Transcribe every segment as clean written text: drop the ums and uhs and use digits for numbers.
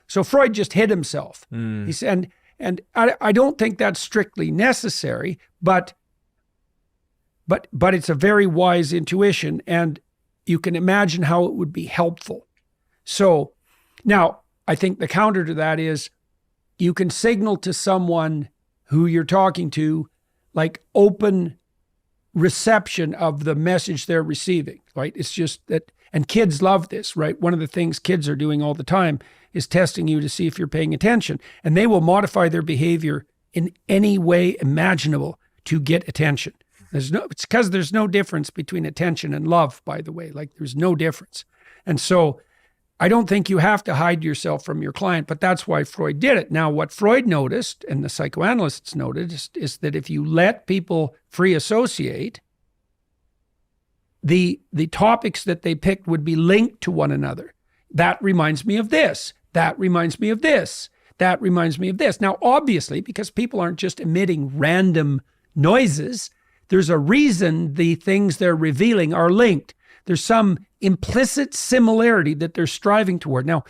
So Freud just hit himself. He said, and I don't think that's strictly necessary, but it's a very wise intuition, and you can imagine how it would be helpful. So now I think the counter to that is you can signal to someone who you're talking to, like open reception of the message they're receiving, right? It's just that, and kids love this, right? One of the things kids are doing all the time is testing you to see if you're paying attention, and they will modify their behavior in any way imaginable to get attention. It's because there's no difference between attention and love, by the way. Like, there's no difference. And so I don't think you have to hide yourself from your client, but that's why Freud did it. Now, what Freud noticed, and the psychoanalysts noticed, is that if you let people free associate, the topics that they picked would be linked to one another. That reminds me of this. That reminds me of this. That reminds me of this. Now, obviously, because people aren't just emitting random noises, there's a reason the things they're revealing are linked. There's some implicit similarity that they're striving toward. Now,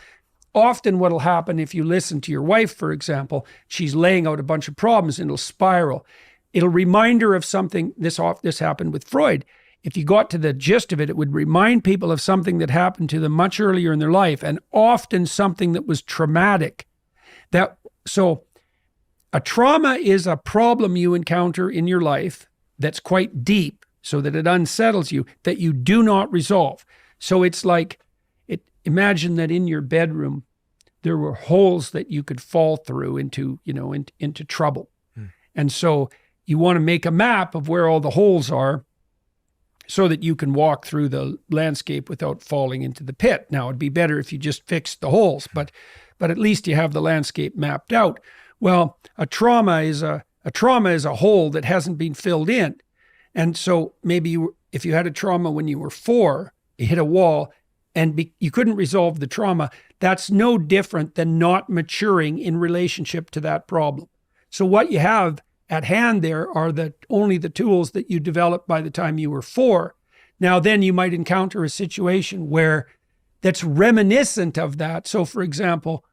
often what'll happen if you listen to your wife, for example, she's laying out a bunch of problems and it'll spiral. It'll remind her of something. This happened with Freud. If you got to the gist of it, it would remind people of something that happened to them much earlier in their life, and often something that was traumatic. So a trauma is a problem you encounter in your life that's quite deep, so that it unsettles you, that you do not resolve. So it's like, imagine that in your bedroom, there were holes that you could fall through into trouble. And so you want to make a map of where all the holes are so that you can walk through the landscape without falling into the pit. Now, it'd be better if you just fixed the holes, but at least you have the landscape mapped out. Well, a trauma is a hole that hasn't been filled in. And so maybe if you had a trauma when you were 4, you hit a wall and you couldn't resolve the trauma, that's no different than not maturing in relationship to that problem. So what you have at hand there are only the tools that you developed by the time you were 4. Now then you might encounter a situation where that's reminiscent of that. So for example,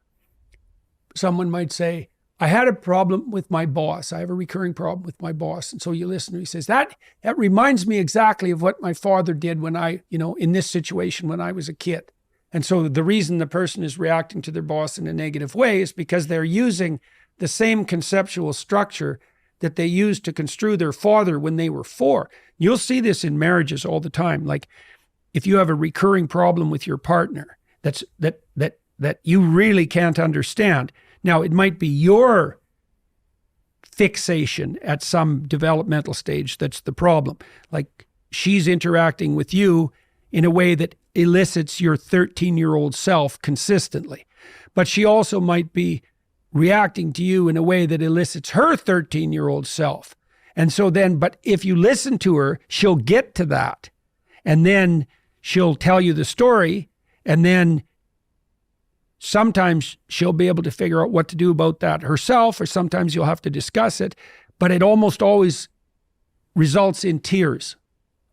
someone might say, I had a problem with my boss. I have a recurring problem with my boss. And so you listen to him, he says, that reminds me exactly of what my father did when in this situation when I was a kid. And so the reason the person is reacting to their boss in a negative way is because they're using the same conceptual structure that they used to construe their father when they were 4. You'll see this in marriages all the time. Like if you have a recurring problem with your partner that you really can't understand. Now, it might be your fixation at some developmental stage that's the problem. Like she's interacting with you in a way that elicits your 13-year-old self consistently. But she also might be reacting to you in a way that elicits her 13-year-old self. And so then, but if you listen to her, she'll get to that. And then she'll tell you the story. And then sometimes she'll be able to figure out what to do about that herself, or sometimes you'll have to discuss it. But it almost always results in tears.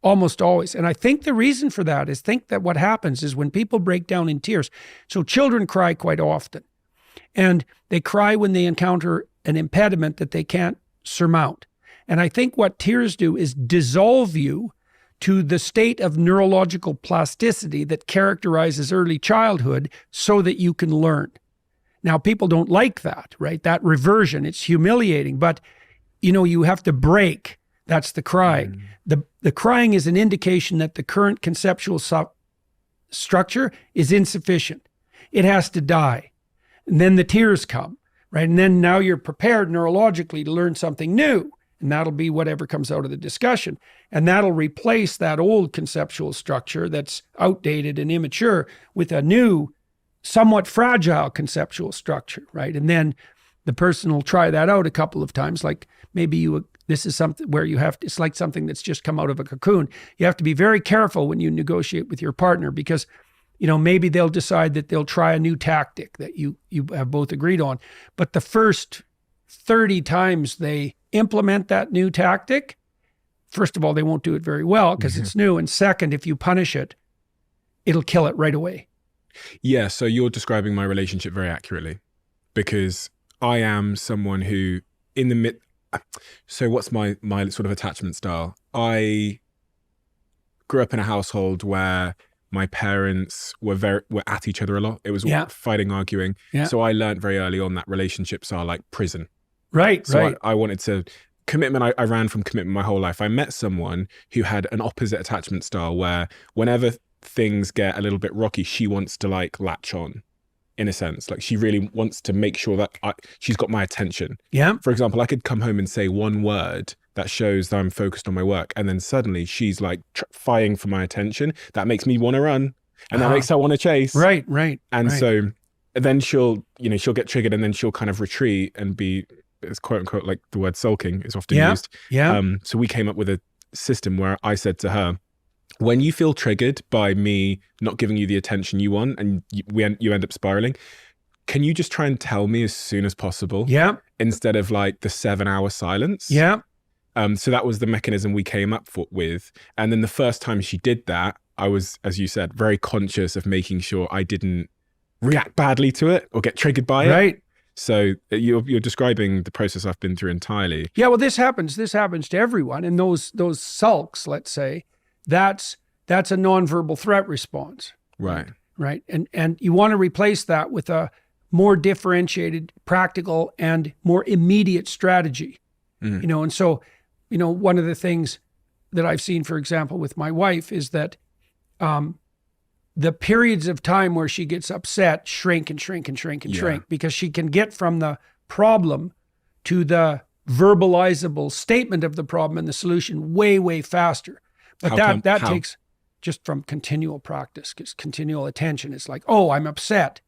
Almost always. And I think the reason for that is that what happens is when people break down in tears. So children cry quite often. And they cry when they encounter an impediment that they can't surmount. And I think what tears do is dissolve you to the state of neurological plasticity that characterizes early childhood so that you can learn. Now, people don't like that, right? That reversion, it's humiliating, but you have to break. That's the crying. The crying is an indication that the current conceptual structure is insufficient. It has to die. And then the tears come, right? And then now you're prepared neurologically to learn something new. And that'll be whatever comes out of the discussion. And that'll replace that old conceptual structure that's outdated and immature with a new, somewhat fragile conceptual structure, right? And then the person will try that out a couple of times. Like maybe this is something where it's like something that's just come out of a cocoon. You have to be very careful when you negotiate with your partner because maybe they'll decide that they'll try a new tactic that you have both agreed on. But the first 30 times they implement that new tactic, first of all, they won't do it very well because it's new. And second, if you punish it, it'll kill it right away. Yeah, so you're describing my relationship very accurately, because I am someone who in the mid. So what's my sort of attachment style? I grew up in a household where my parents were at each other a lot. It was Yeah. fighting, arguing. Yeah. So I learned very early on that relationships are like prison. Right. So Right. I wanted to commitment. I ran from commitment my whole life. I met someone who had an opposite attachment style where whenever things get a little bit rocky, she wants to like latch on, in a sense. Like she really wants to make sure that she's got my attention. Yeah. For example, I could come home and say one word that shows that I'm focused on my work, and then suddenly she's like fighting for my attention. That makes me want to run, and that makes her want to chase. Right. Right. And right. so then she'll get triggered, and then she'll kind of retreat and be, it's quote unquote, like the word sulking is often used. Yeah. So we came up with a system where I said to her, when you feel triggered by me not giving you the attention you want and you end up spiraling, can you just try and tell me as soon as possible? Yeah. Instead of like the 7-hour silence. Yeah. So that was the mechanism we came up with. And then the first time she did that, I was, as you said, very conscious of making sure I didn't react badly to it or get triggered by it. Right. So you're describing the process I've been through entirely. Yeah. Well, this happens to everyone. And those sulks, let's say, that's a nonverbal threat response. Right. Right. And you want to replace that with a more differentiated, practical, and more immediate strategy. And so, one of the things that I've seen, for example, with my wife is that the periods of time where she gets upset shrink and shrink and shrink and shrink, because she can get from the problem to the verbalizable statement of the problem and the solution way, way faster. But that takes just from continual practice, because continual attention. It's like, oh, I'm upset.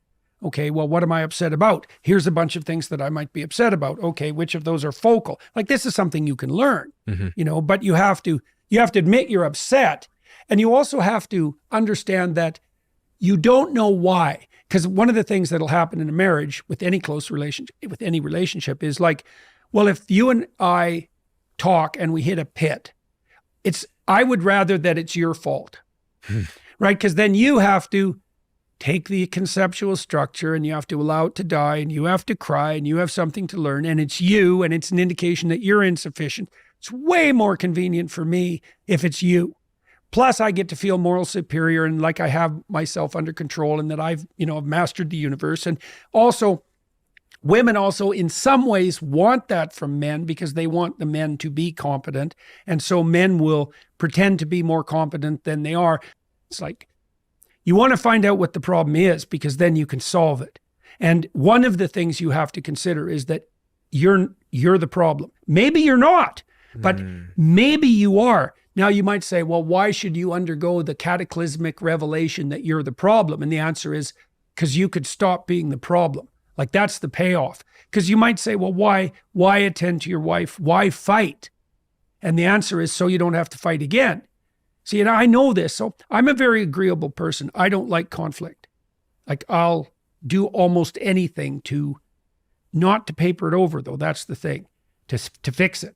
Okay, well, what am I upset about? Here's a bunch of things that I might be upset about. Okay, which of those are focal? Like, this is something you can learn, but you have to admit you're upset. And you also have to understand that you don't know why. Because one of the things that'll happen in a marriage with any close relationship, with any relationship, is like, well, if you and I talk and we hit a pit, I would rather that it's your fault, right? Because then you have to take the conceptual structure and you have to allow it to die and you have to cry and you have something to learn, and it's you, and it's an indication that you're insufficient. It's way more convenient for me if it's you. Plus, I get to feel moral superior and like I have myself under control and that I've mastered the universe. And also, women also in some ways want that from men because they want the men to be competent. And so men will pretend to be more competent than they are. It's like, you want to find out what the problem is because then you can solve it. And one of the things you have to consider is that you're the problem. Maybe you're not, but maybe you are. Now you might say, well, why should you undergo the cataclysmic revelation that you're the problem? And the answer is because you could stop being the problem. Like, that's the payoff. Because you might say, well, why attend to your wife? Why fight? And the answer is so you don't have to fight again. See, and I know this. So I'm a very agreeable person. I don't like conflict. Like, I'll do almost anything not to paper it over, though. That's the thing, to fix it.